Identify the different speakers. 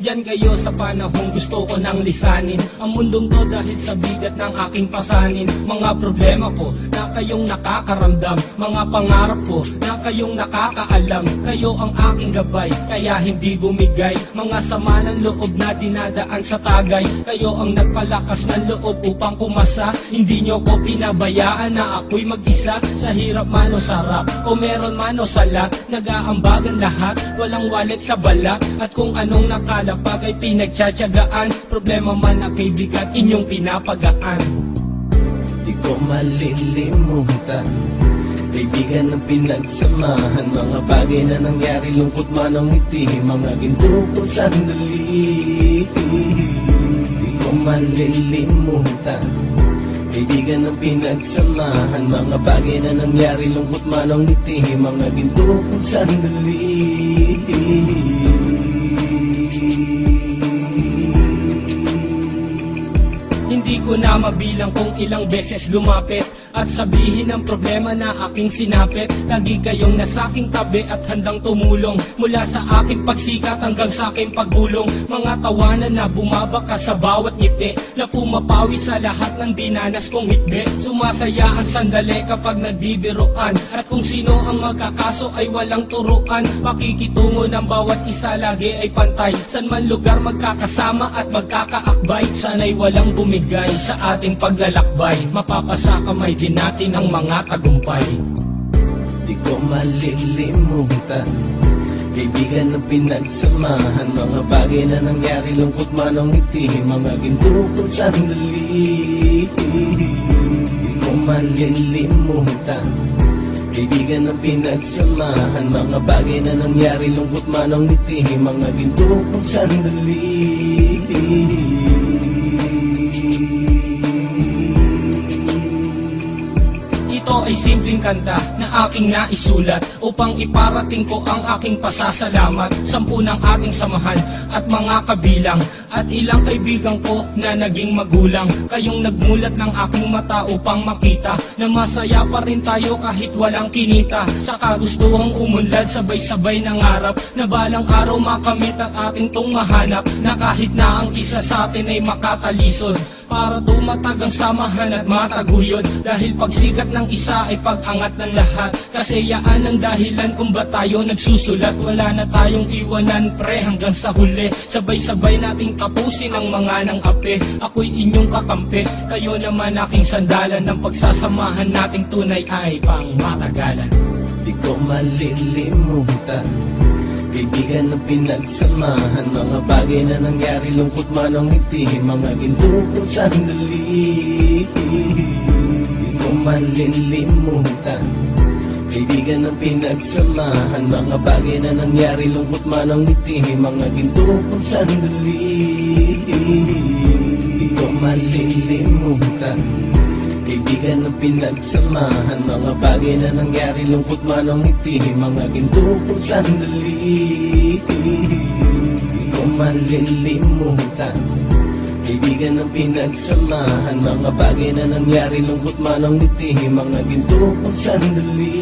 Speaker 1: nandyan kayo sa panahong gusto ko nang lisanin ang mundong to dahil sa bigat ng aking pasanin. Mga problema ko na kayong nakakaramdam, mga pangarap ko na kayong nakakaalam. Kayo ang aking gabay, kaya hindi bumigay. Mga sama ng loob na dinadaan sa tagay, kayo ang nagpalakas ng loob upang kumasa. Hindi nyo ko pinabayaan na ako'y mag-isa. Sa hirap man o sarap, o meron man o salat, nag-aambagan lahat, walang wallet sa balat. At kung anong nakalapag ay pinagtsatsagaan, problema man na kay bigat, inyong pinapagaan.
Speaker 2: Di ko malilimutan, kaibigan ng pinagsamahan, mga bagay na nangyari, lungkot man ang ngiti, mga ginto kong sandali. Di ko malilimutan, kaibigan ng pinagsamahan, mga bagay na nangyari, lungkot man ang ngiti, mga ginto kong sandali.
Speaker 1: Hindi ko na mabilang kung ilang beses lumapit at sabihin ang problema na aking sinapit. Lagi kayong nasa aking tabi at handang tumulong, mula sa aking pagsikat hanggang sa aking paggulong. Mga tawanan na bumabaka sa bawat ngiti, na pumapawi sa lahat ng dinanas kong hitbi. Sumasaya ang sandali kapag nagbibiruan, at kung sino ang magkakaso ay walang turuan. Pakikitungo ng bawat isa lagi ay pantay, san man lugar magkakasama at magkakaakbay. Sana'y walang bumigay sa ating paglalakbay, mapapasa kamay din natin ang mga tagumpay.
Speaker 2: Di ko malilimutan, kaibigan ng pinagsamahan, mga bagay na nangyari, lungkot man ang ngiti, mga ginto kong sandali. Di ko malilimutan, kaibigan ng pinagsamahan, mga bagay na nangyari, lungkot man ang ngiti, mga ginto kong sandali.
Speaker 1: Ito ay simpleng kanta na aking naisulat upang iparating ko ang aking pasasalamat. 10 ng ating samahan at mga kabilang, at ilang kaibigan ko na naging magulang. Kayong nagmulat ng aking mata upang makita na masaya pa rin tayo kahit walang kinita. Sa kagustuhang umunlad, sabay-sabay nangarap na balang araw makamit at ating tong mahanap, na kahit na ang isa sa atin ay makatalisod, para tumatag ang samahan at mataguyod. Dahil pagsikat ng isa ay pag-angat ng lahat, kasi yaan ang dahilan kung ba tayo nagsusulat. Wala na tayong iwanan pre hanggang sa huli, sabay-sabay nating tapusin ang mga ng ape. Ako'y inyong kakampi, kayo naman aking sandalan, ng pagsasamahan nating tunay ay pang matagalan.
Speaker 2: Di ko malilimutan, kaibigan ng pinagsamahan, mga bagay na nangyari, lungkot man ang ngiti, mga ginto kong sandali. Di ko malilimutan, kaibigan ng pinagsamahan, mga bagay na nangyari, lungkot man ang ngiti, mga ginto kong sandali. Di ko malilimutan, kaibigan ng pinagsamahan, mga bagay na nangyari, lungkot man ang ngiti, mga ginto kong sandali. Di ko malilimutan, kaibigan ng pinagsamahan, mga bagay na nangyari, lungkot man ang ngiti, mga ginto kong sandali.